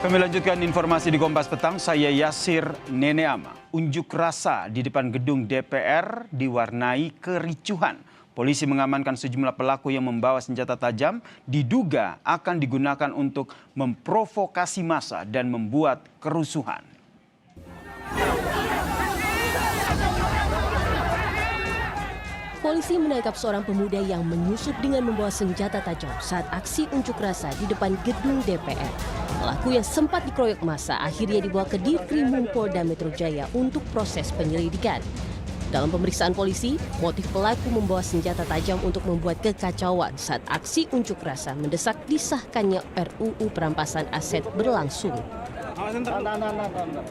Kami lanjutkan informasi di Kompas Petang, saya Yasir Neneama. Unjuk rasa di depan gedung DPR diwarnai kericuhan. Polisi mengamankan sejumlah pelaku yang membawa senjata tajam diduga akan digunakan untuk memprovokasi massa dan membuat kerusuhan. Polisi menangkap seorang pemuda yang menyusup dengan membawa senjata tajam saat aksi unjuk rasa di depan gedung DPR. Pelaku yang sempat dikeroyok massa akhirnya dibawa ke Ditkrimum Polda Metro Jaya untuk proses penyelidikan. Dalam pemeriksaan polisi, motif pelaku membawa senjata tajam untuk membuat kekacauan saat aksi unjuk rasa mendesak disahkannya RUU perampasan aset berlangsung.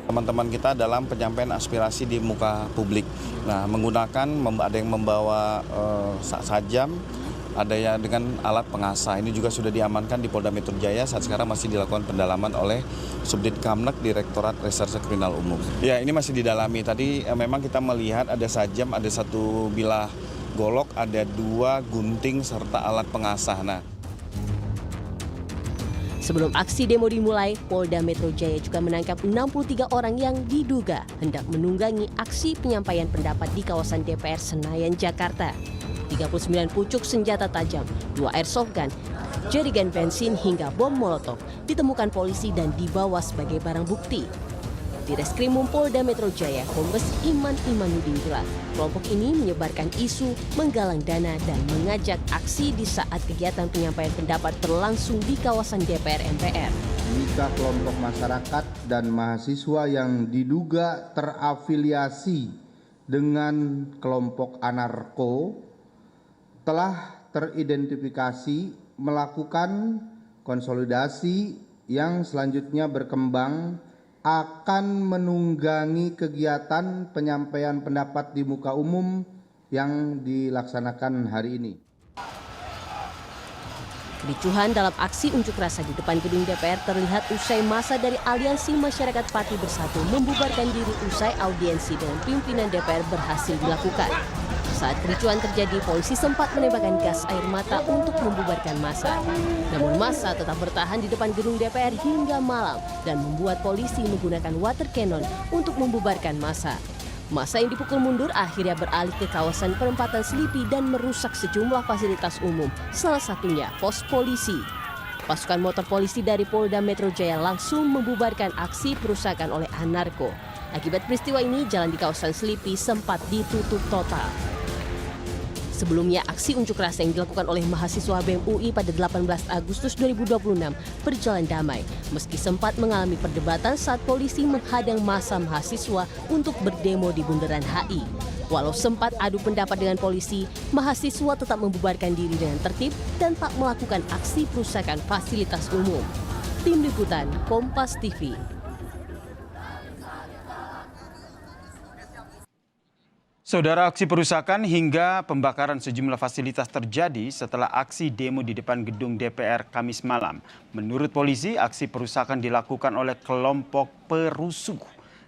Teman-teman kita dalam penyampaian aspirasi di muka publik. Nah, ada yang membawa sajam, ada yang dengan alat pengasah. Ini juga sudah diamankan di Polda Metro Jaya. Saat sekarang masih dilakukan pendalaman oleh Subdit Kamnek Direktorat Reserse Kriminal Umum. Ya, ini masih didalami. Tadi memang kita melihat ada sajam, ada satu bilah golok, ada 2 gunting serta alat pengasah. Sebelum aksi demo dimulai, Polda Metro Jaya juga menangkap 63 orang yang diduga hendak menunggangi aksi penyampaian pendapat di kawasan DPR Senayan, Jakarta. 39 pucuk senjata tajam, 2 airsoft gun, jerigen bensin hingga bom molotov ditemukan polisi dan dibawa sebagai barang bukti. Di Reskrimum Polda Metro Jaya, Kombes Iman Imanuddin bilang, kelompok ini menyebarkan isu, menggalang dana, dan mengajak aksi di saat kegiatan penyampaian pendapat berlangsung di kawasan DPR MPR. Jika kelompok masyarakat dan mahasiswa yang diduga terafiliasi dengan kelompok anarko telah teridentifikasi melakukan konsolidasi yang selanjutnya berkembang akan menunggangi kegiatan penyampaian pendapat di muka umum yang dilaksanakan hari ini. Kericuhan dalam aksi unjuk rasa di depan gedung DPR terlihat usai massa dari Aliansi Masyarakat Pati Bersatu membubarkan diri usai audiensi dengan pimpinan DPR berhasil dilakukan. Saat kericuhan terjadi, polisi sempat menembakkan gas air mata untuk membubarkan massa. Namun massa tetap bertahan di depan gedung DPR hingga malam dan membuat polisi menggunakan water cannon untuk membubarkan massa. Massa yang dipukul mundur akhirnya beralih ke kawasan perempatan Selipi dan merusak sejumlah fasilitas umum, salah satunya pos polisi. Pasukan motor polisi dari Polda Metro Jaya langsung membubarkan aksi perusakan oleh anarko. Akibat peristiwa ini, jalan di kawasan Selipi sempat ditutup total. Sebelumnya, aksi unjuk rasa yang dilakukan oleh mahasiswa BEM UI pada 18 Agustus 2026 berjalan damai, meski sempat mengalami perdebatan saat polisi menghadang massa mahasiswa untuk berdemo di Bundaran HI. Walau sempat adu pendapat dengan polisi, mahasiswa tetap membubarkan diri dengan tertib dan tak melakukan aksi perusakan fasilitas umum. Tim Liputan Kompas TV. Saudara, aksi perusakan hingga pembakaran sejumlah fasilitas terjadi setelah aksi demo di depan gedung DPR Kamis malam. Menurut polisi, aksi perusakan dilakukan oleh kelompok perusuh.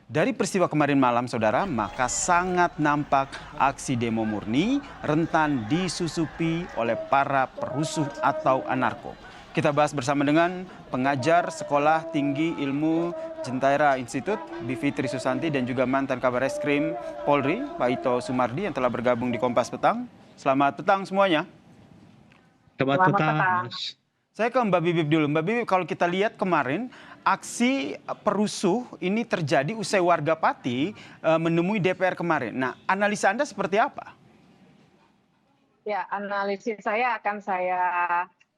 Dari peristiwa kemarin malam, saudara, maka sangat nampak aksi demo murni rentan disusupi oleh para perusuh atau anarko. Kita bahas bersama dengan pengajar Sekolah Tinggi Ilmu Jentaira Institut, Bivitri Susanti, dan juga mantan Kabar Eskrim Polri, Pak Ito Sumardi yang telah bergabung di Kompas Petang. Selamat petang semuanya. Selamat petang. Saya ke Mbak Bibip dulu. Mbak Bibip, kalau kita lihat kemarin, aksi perusuh ini terjadi usai warga Pati menemui DPR kemarin. Nah, analisa Anda seperti apa? Ya, analisis saya akan saya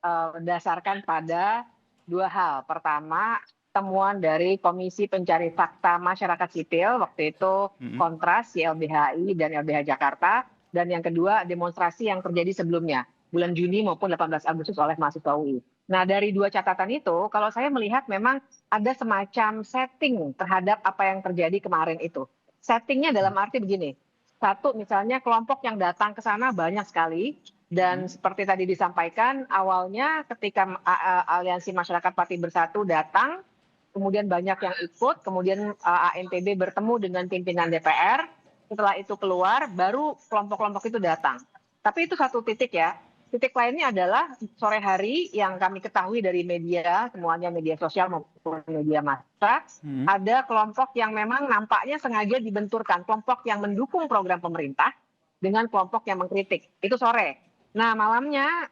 berdasarkan pada 2 hal. Pertama, temuan dari Komisi Pencari Fakta Masyarakat Sipil, waktu itu Kontras, YLBHI, dan LBH Jakarta. Dan yang kedua, demonstrasi yang terjadi sebelumnya, bulan Juni maupun 18 Agustus oleh mahasiswa UI. Nah, dari 2 catatan itu, kalau saya melihat memang ada semacam setting terhadap apa yang terjadi kemarin itu. Settingnya dalam arti begini, satu misalnya kelompok yang datang ke sana banyak sekali, dan seperti tadi disampaikan, awalnya ketika Aliansi Masyarakat Pati Bersatu datang, kemudian banyak yang ikut, kemudian ANPB bertemu dengan pimpinan DPR, setelah itu keluar, baru kelompok-kelompok itu datang. Tapi itu satu titik ya. titik lainnya adalah sore hari yang kami ketahui dari media, semuanya media sosial maupun media massa, ada kelompok yang memang nampaknya sengaja dibenturkan, kelompok yang mendukung program pemerintah dengan kelompok yang mengkritik. Itu sore. Nah, malamnya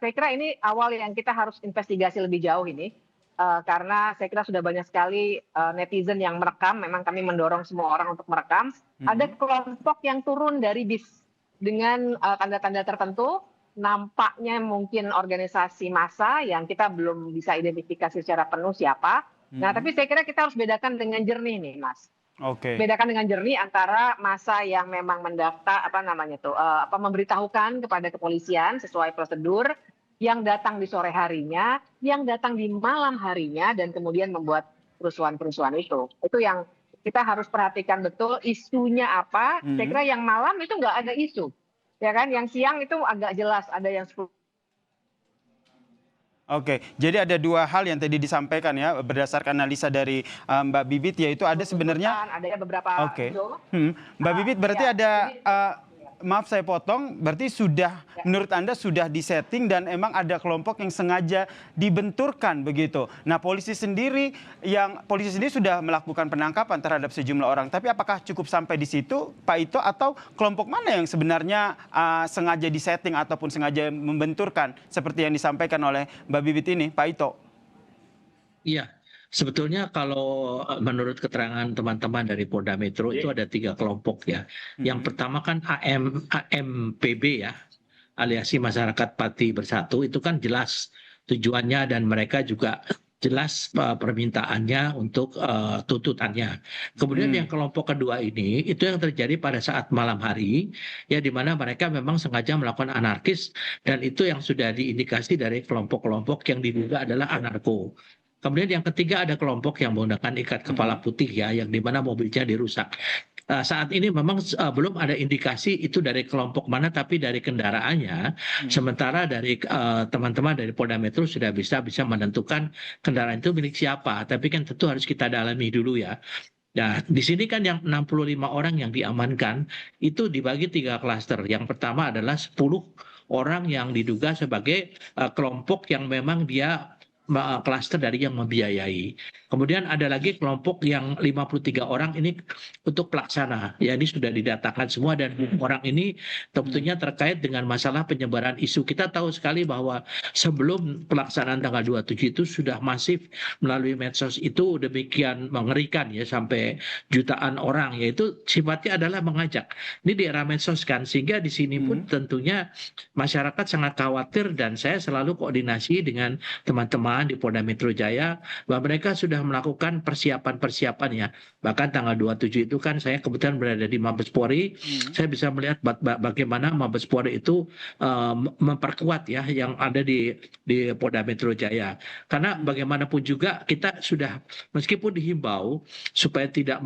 saya kira ini awal yang kita harus investigasi lebih jauh ini. Karena saya kira sudah banyak sekali netizen yang merekam, memang kami mendorong semua orang untuk merekam. Ada kelompok yang turun dari bis dengan tanda-tanda tertentu, nampaknya mungkin organisasi massa yang kita belum bisa identifikasi secara penuh siapa. Nah, tapi saya kira kita harus bedakan dengan jernih nih, Mas. Oke. Bedakan dengan jernih antara massa yang memang mendaftar memberitahukan kepada kepolisian sesuai prosedur, yang datang di sore harinya, yang datang di malam harinya, dan kemudian membuat kerusuhan-kerusuhan itu. Itu yang kita harus perhatikan betul isunya apa. Saya kira yang malam itu nggak ada isu. Ya kan, yang siang itu agak jelas ada yang 10. Oke, jadi ada dua hal yang tadi disampaikan ya berdasarkan analisa dari Mbak Bibit, yaitu ada sebenarnya. Ada beberapa. Oke. Mbak Bibit berarti ada. Maaf saya potong, berarti sudah menurut Anda sudah disetting dan emang ada kelompok yang sengaja dibenturkan begitu. Nah, polisi sendiri sudah melakukan penangkapan terhadap sejumlah orang. Tapi apakah cukup sampai di situ, Pak Ito, atau kelompok mana yang sebenarnya sengaja disetting ataupun sengaja membenturkan seperti yang disampaikan oleh Mbak Bibit ini, Pak Ito? Iya. Sebetulnya kalau menurut keterangan teman-teman dari Polda Metro itu ada 3 kelompok ya. Yang pertama kan AMPB ya, Aliansi Masyarakat Pati Bersatu, itu kan jelas tujuannya dan mereka juga jelas permintaannya untuk tuntutannya. Kemudian yang kelompok kedua ini itu yang terjadi pada saat malam hari ya, di mana mereka memang sengaja melakukan anarkis, dan itu yang sudah diindikasi dari kelompok-kelompok yang diduga adalah anarko. Kemudian yang ketiga ada kelompok yang menggunakan ikat kepala putih ya, yang di mana mobilnya dirusak. Saat ini memang belum ada indikasi itu dari kelompok mana, tapi dari kendaraannya. Sementara dari teman-teman dari Polda Metro sudah bisa menentukan kendaraan itu milik siapa. Tapi kan tentu harus kita dalami dulu ya. Nah, di sini kan yang 65 orang yang diamankan itu dibagi 3 klaster. Yang pertama adalah 10 orang yang diduga sebagai kelompok yang memang dia klaster dari yang membiayai. Kemudian ada lagi kelompok yang 53 orang ini untuk pelaksana. Ya, ini sudah didatakan semua, dan orang ini tentunya terkait dengan masalah penyebaran isu. Kita tahu sekali bahwa sebelum pelaksanaan tanggal 27 itu sudah masif melalui medsos itu demikian mengerikan ya, sampai jutaan orang, yaitu sifatnya adalah mengajak. Ini di era medsos kan, sehingga di sini pun tentunya masyarakat sangat khawatir, dan saya selalu koordinasi dengan teman-teman di Polda Metro Jaya bahwa mereka sudah melakukan persiapan-persiapan ya. Bahkan tanggal 27 itu kan saya kebetulan berada di Mabes Polri. Saya bisa melihat bagaimana Mabes Polri itu memperkuat ya yang ada di Polda Metro Jaya. Karena bagaimanapun juga kita sudah, meskipun dihimbau supaya tidak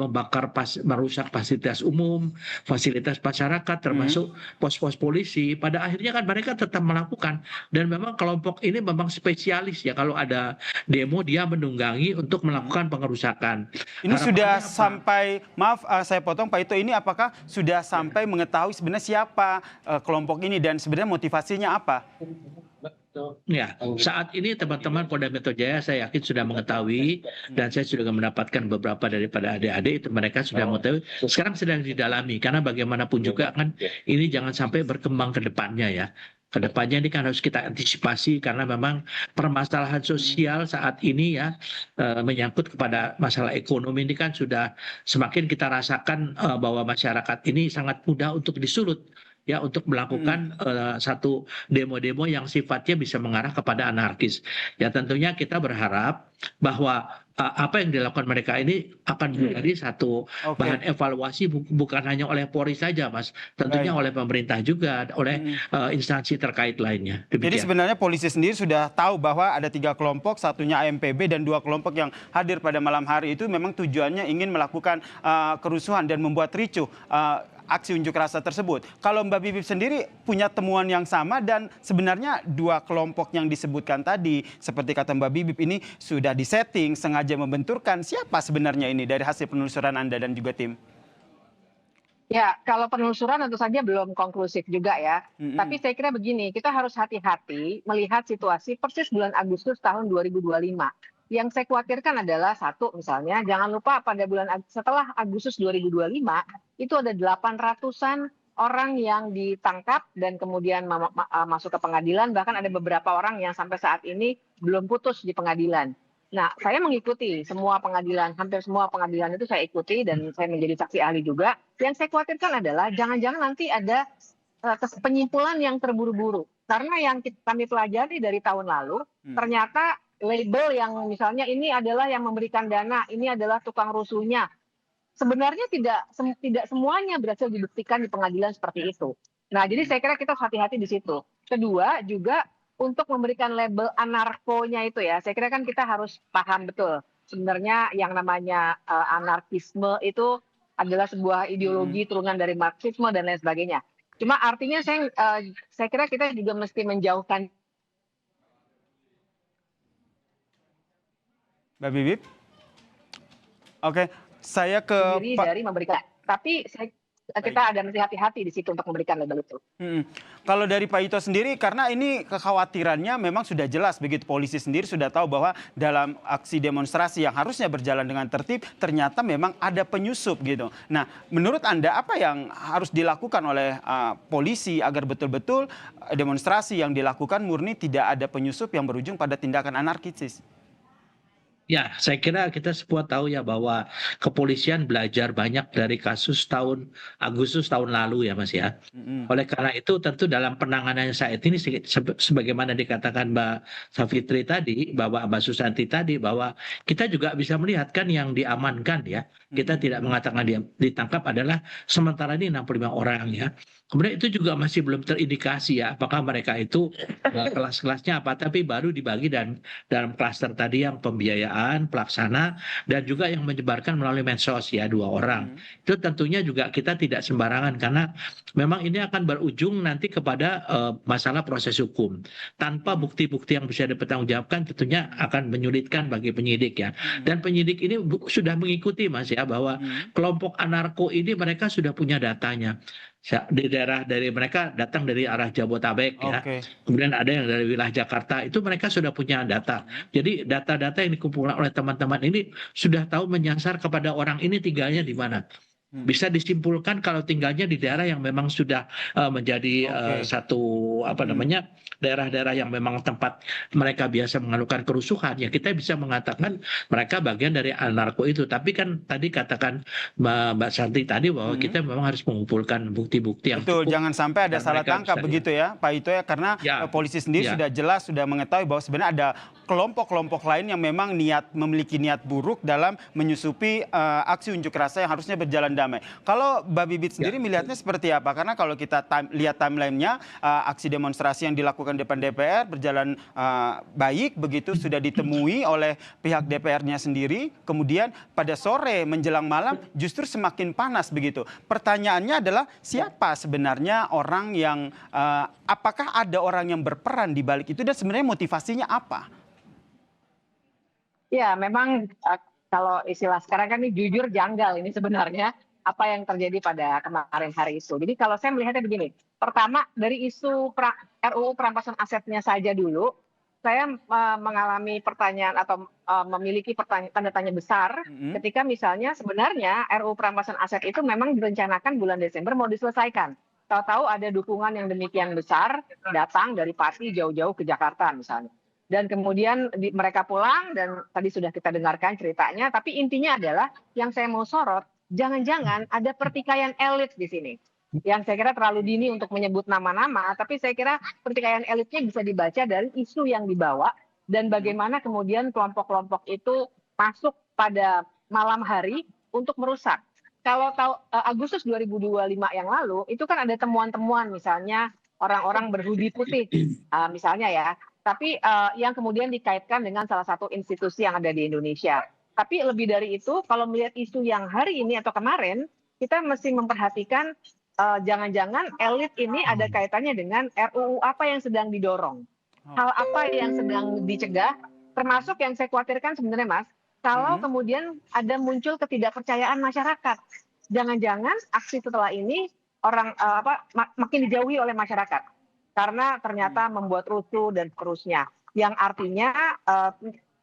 merusak fasilitas umum, fasilitas masyarakat termasuk pos-pos polisi, pada akhirnya kan mereka tetap melakukan. Dan memang kelompok ini memang spesialis ya, kalau ada demo dia menunggangi untuk melakukan pengerusakan. Ini sudah sampai, maaf saya potong Pak Ito, ini apakah sudah sampai mengetahui sebenarnya siapa kelompok ini dan sebenarnya motivasinya apa? Ya, saat ini teman-teman Polda Metro Jaya saya yakin sudah mengetahui, dan saya sudah mendapatkan beberapa daripada adik-adik itu, mereka sudah mengetahui. Sekarang sedang didalami, karena bagaimanapun juga kan ini jangan sampai berkembang ke depannya ya. Kedepannya ini kan harus kita antisipasi, karena memang permasalahan sosial saat ini ya menyangkut kepada masalah ekonomi ini kan sudah semakin kita rasakan bahwa masyarakat ini sangat mudah untuk disulut ya, untuk melakukan satu demo-demo yang sifatnya bisa mengarah kepada anarkis. Ya, tentunya kita berharap bahwa apa yang dilakukan mereka ini akan menjadi satu bahan evaluasi, bukan hanya oleh Polri saja, Mas. Tentunya oleh pemerintah juga, oleh instansi terkait lainnya. Demikian. Jadi sebenarnya polisi sendiri sudah tahu bahwa ada 3 kelompok, satunya AMPB dan 2 kelompok yang hadir pada malam hari itu memang tujuannya ingin melakukan kerusuhan dan membuat ricuh aksi unjuk rasa tersebut. Kalau Mbak Bibip sendiri punya temuan yang sama, dan sebenarnya 2 kelompok yang disebutkan tadi, seperti kata Mbak Bibip, ini sudah disetting, sengaja membenturkan. Siapa sebenarnya ini dari hasil penelusuran Anda dan juga tim? Ya, kalau penelusuran tentu saja belum konklusif juga ya. Tapi saya kira begini, kita harus hati-hati melihat situasi persis bulan Agustus tahun 2025. Yang saya khawatirkan adalah satu misalnya, jangan lupa pada setelah Agustus 2025 itu ada 800-an orang yang ditangkap dan kemudian masuk ke pengadilan, bahkan ada beberapa orang yang sampai saat ini belum putus di pengadilan. Nah, saya mengikuti semua pengadilan, hampir semua pengadilan itu saya ikuti dan saya menjadi saksi ahli juga. Yang saya khawatirkan adalah jangan-jangan nanti ada penyimpulan yang terburu-buru. Karena yang kami pelajari dari tahun lalu, ternyata label yang misalnya ini adalah yang memberikan dana, ini adalah tukang rusuhnya. Sebenarnya tidak semuanya berhasil dibuktikan di pengadilan seperti itu. Nah, jadi saya kira kita harus hati-hati di situ. Kedua, juga untuk memberikan label anarkonya itu ya, saya kira kan kita harus paham betul. Sebenarnya yang namanya anarkisme itu adalah sebuah ideologi turunan dari Marxisme dan lain sebagainya. Cuma artinya saya kira kita juga mesti menjauhkan. Mbak Bibip? Oke, saya ke Diri Pak. dari memberikan. Tapi kita ada mesti hati-hati di situ untuk memberikan label itu. Kalau dari Pak Ito sendiri, karena ini kekhawatirannya memang sudah jelas begitu, polisi sendiri sudah tahu bahwa dalam aksi demonstrasi yang harusnya berjalan dengan tertib, ternyata memang ada penyusup gitu. Nah, menurut Anda apa yang harus dilakukan oleh polisi agar betul-betul demonstrasi yang dilakukan murni tidak ada penyusup yang berujung pada tindakan anarkis? Ya, saya kira kita semua tahu ya bahwa kepolisian belajar banyak dari kasus tahun Agustus tahun lalu ya Mas ya. Oleh karena itu tentu dalam penanganan saat ini sebagaimana dikatakan Mbak Savitri tadi, bahwa Mbak Susanti tadi, bahwa kita juga bisa melihat kan yang diamankan ya. Kita tidak mengatakan dia ditangkap adalah sementara ini 65 orang ya. Kemudian itu juga masih belum terindikasi ya apakah mereka itu kelas-kelasnya apa, tapi baru dibagi dan dalam klaster tadi yang pembiayaan, pelaksana, dan juga yang menyebarkan melalui medsos ya 2 orang. Itu tentunya juga kita tidak sembarangan karena memang ini akan berujung nanti kepada masalah proses hukum. Tanpa bukti-bukti yang bisa dipertanggungjawabkan tentunya akan menyulitkan bagi penyidik ya. Dan penyidik ini sudah mengikuti Mas ya bahwa kelompok anarko ini mereka sudah punya datanya. Di daerah dari mereka datang dari arah Jabodetabek ya. Kemudian ada yang dari wilayah Jakarta, itu mereka sudah punya data. Jadi data-data yang dikumpulkan oleh teman-teman ini sudah tahu menyasar kepada orang ini tinggalnya di mana. Bisa disimpulkan kalau tinggalnya di daerah yang memang sudah menjadi satu daerah-daerah yang memang tempat mereka biasa mengalukan kerusuhan, ya kita bisa mengatakan mereka bagian dari anarko itu. Tapi kan tadi katakan Mbak Santi tadi bahwa kita memang harus mengumpulkan bukti-bukti yang betul, cukup. jangan sampai ada salah tangkap begitu ya Pak Ito ya, karena polisi sendiri sudah jelas sudah mengetahui bahwa sebenarnya ada kelompok-kelompok lain yang memang memiliki niat buruk dalam menyusupi aksi unjuk rasa yang harusnya berjalan damai. Kalau Mbak Bibip sendiri melihatnya seperti apa? Karena kalau kita lihat timelinenya, aksi demonstrasi yang dilakukan depan DPR berjalan baik begitu, sudah ditemui oleh pihak DPR-nya sendiri. Kemudian pada sore menjelang malam justru semakin panas begitu. Pertanyaannya adalah siapa sebenarnya orang yang apakah ada orang yang berperan di balik itu dan sebenarnya motivasinya apa? Ya, memang kalau istilah sekarang kan ini jujur janggal ini sebenarnya apa yang terjadi pada kemarin hari itu. Jadi kalau saya melihatnya begini, pertama dari isu RUU perampasan asetnya saja dulu, saya mengalami pertanyaan atau memiliki tanda tanya besar ketika misalnya sebenarnya RUU perampasan aset itu memang direncanakan bulan Desember mau diselesaikan. Tahu-tahu ada dukungan yang demikian besar datang dari Pati jauh-jauh ke Jakarta misalnya. Dan kemudian mereka pulang dan tadi sudah kita dengarkan ceritanya, tapi intinya adalah yang saya mau sorot, jangan-jangan ada pertikaian elit di sini. Yang saya kira terlalu dini untuk menyebut nama-nama, tapi saya kira pertikaian elitnya bisa dibaca dari isu yang dibawa dan bagaimana kemudian kelompok-kelompok itu masuk pada malam hari untuk merusak. Kalau tahu Agustus 2025 yang lalu, itu kan ada temuan-temuan misalnya orang-orang berhoodie putih, misalnya ya. Tapi yang kemudian dikaitkan dengan salah satu institusi yang ada di Indonesia. Tapi lebih dari itu, kalau melihat isu yang hari ini atau kemarin, kita mesti memperhatikan jangan-jangan elit ini ada kaitannya dengan RUU apa yang sedang didorong. Hal apa yang sedang dicegah, termasuk yang saya khawatirkan sebenarnya Mas, kalau kemudian ada muncul ketidakpercayaan masyarakat. jangan-jangan aksi setelah ini makin dijauhi oleh masyarakat karena ternyata membuat rusuh dan seterusnya. Yang artinya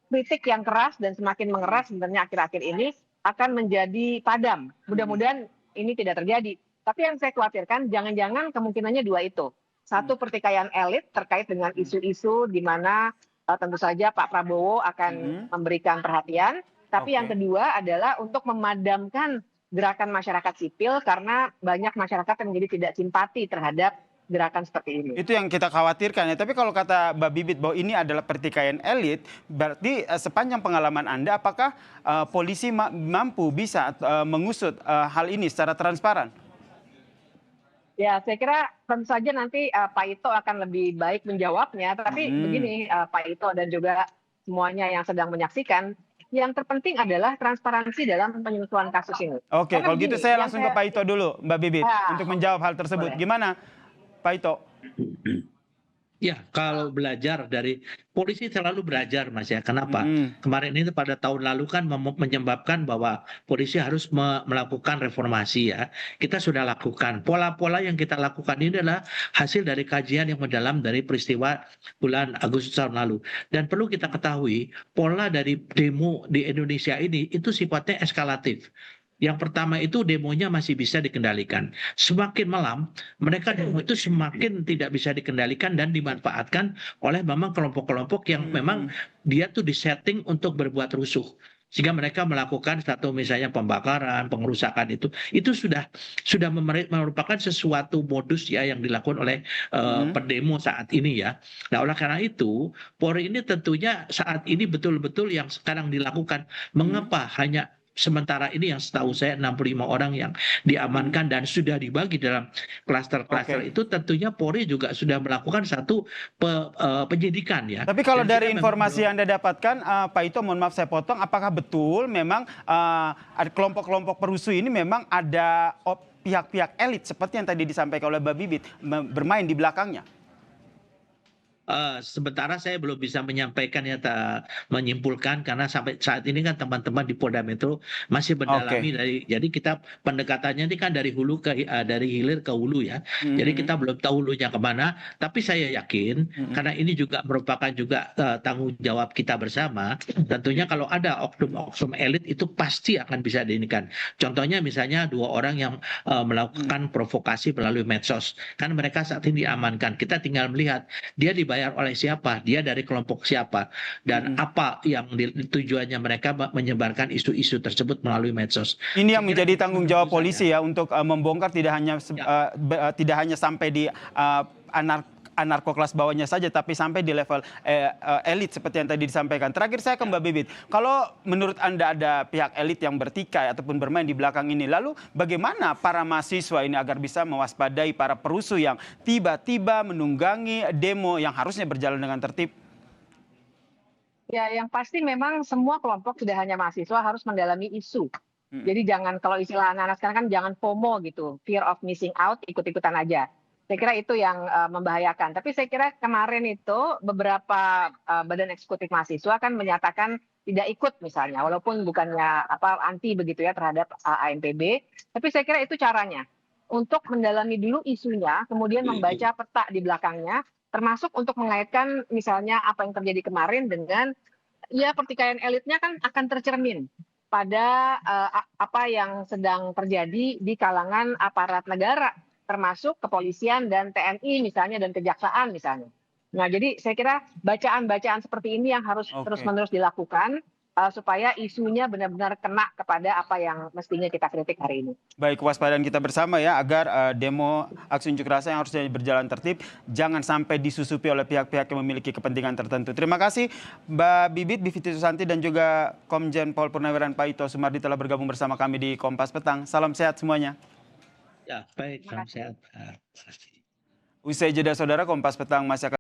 kritik yang keras dan semakin mengeras sebenarnya akhir-akhir ini akan menjadi padam. Mudah-mudahan ini tidak terjadi. Tapi yang saya khawatirkan jangan-jangan kemungkinannya dua itu. Satu, pertikaian elit terkait dengan isu-isu di mana tentu saja Pak Prabowo akan memberikan perhatian. Tapi yang kedua adalah untuk memadamkan gerakan masyarakat sipil karena banyak masyarakat yang menjadi tidak simpati terhadap gerakan seperti ini. Itu yang kita khawatirkan ya. Tapi kalau kata Mbak Bibit bahwa ini adalah pertikaian elit, berarti sepanjang pengalaman Anda, apakah polisi mampu bisa mengusut hal ini secara transparan? Ya, saya kira tentu saja nanti Pak Ito akan lebih baik menjawabnya. Tapi begini Pak Ito dan juga semuanya yang sedang menyaksikan, yang terpenting adalah transparansi dalam penyelesaian kasus ini. Oke, Karena kalau gitu saya langsung ke Pak Ito dulu, Mbak Bibit, Ya, untuk menjawab hal tersebut. boleh. Gimana, Pak Ito? Ya, kalau belajar dari polisi selalu belajar, Mas ya. Kenapa? Kemarin ini pada tahun lalu kan menyebabkan bahwa polisi harus melakukan reformasi ya. Kita sudah lakukan. Pola-pola yang kita lakukan ini adalah hasil dari kajian yang mendalam dari peristiwa bulan Agustus tahun lalu. Dan perlu kita ketahui, pola dari demo di Indonesia ini itu sifatnya eskalatif. Yang pertama itu demonya masih bisa dikendalikan. Semakin malam, mereka demo itu semakin tidak bisa dikendalikan dan dimanfaatkan oleh memang kelompok-kelompok yang memang dia tuh disetting untuk berbuat rusuh. Sehingga mereka melakukan satu misalnya pembakaran, pengerusakan itu sudah merupakan sesuatu modus ya yang dilakukan oleh pendemo saat ini ya. Nah, oleh karena itu, Polri ini tentunya saat ini betul-betul yang sekarang dilakukan. Mengapa hanya sementara ini yang setahu saya 65 orang yang diamankan dan sudah dibagi dalam klaster-klaster itu, tentunya Polri juga sudah melakukan satu penyidikan ya. Tapi kalau Dan dari kita informasi yang Anda dapatkan, Pak Ito, mohon maaf saya potong, apakah betul memang ada kelompok-kelompok perusuh ini memang ada pihak-pihak elit seperti yang tadi disampaikan oleh Mbak Bibit bermain di belakangnya? Sementara saya belum bisa menyampaikan ya, menyimpulkan karena sampai saat ini kan teman-teman di Polda Metro masih mendalami jadi kita pendekatannya ini kan dari hulu dari hilir ke hulu ya. Jadi kita belum tahu hulunya kemana, tapi saya yakin karena ini juga merupakan juga tanggung jawab kita bersama. Tentunya kalau ada oknum-oknum elit itu pasti akan bisa diinikan. Contohnya misalnya 2 orang yang melakukan provokasi melalui medsos, kan mereka saat ini diamankan. Kita tinggal melihat dia dibayar oleh siapa, dia dari kelompok siapa, dan apa yang tujuannya mereka menyebarkan isu-isu tersebut melalui medsos. Ini yang menjadi tanggung jawab polisi ya untuk membongkar tidak hanya sampai di anarko kelas bawahnya saja, tapi sampai di level elit seperti yang tadi disampaikan. Terakhir saya ke Mbak Bibit, kalau menurut Anda ada pihak elit yang bertikai ataupun bermain di belakang ini, lalu bagaimana para mahasiswa ini agar bisa mewaspadai para perusuh yang tiba-tiba menunggangi demo yang harusnya berjalan dengan tertib? Ya, yang pasti memang semua kelompok tidak hanya mahasiswa harus mendalami isu. Jadi jangan, kalau istilah anak-anak sekarang kan jangan FOMO gitu, fear of missing out, ikut-ikutan aja. Saya kira itu yang membahayakan. Tapi saya kira kemarin itu beberapa badan eksekutif mahasiswa kan menyatakan tidak ikut misalnya, walaupun bukannya anti begitu ya terhadap ANPB. Tapi saya kira itu caranya untuk mendalami dulu isunya, kemudian membaca peta di belakangnya, termasuk untuk mengaitkan misalnya apa yang terjadi kemarin dengan ya pertikaian elitnya kan akan tercermin pada apa yang sedang terjadi di kalangan aparat negara, termasuk kepolisian dan TNI misalnya dan kejaksaan misalnya. Nah, jadi saya kira bacaan-bacaan seperti ini yang harus terus-menerus dilakukan supaya isunya benar-benar kena kepada apa yang mestinya kita kritik hari ini. Baik, kewaspadaan kita bersama ya agar demo aksi unjuk rasa yang harusnya berjalan tertib jangan sampai disusupi oleh pihak-pihak yang memiliki kepentingan tertentu. Terima kasih Mbak Bibit, Bivitri Susanti dan juga Komjen Pol Purnawiran Pak Ito Sumardi telah bergabung bersama kami di Kompas Petang. Salam sehat semuanya. Ya, baik, salam sehat. Usai jeda saudara, Kompas Petang masih akan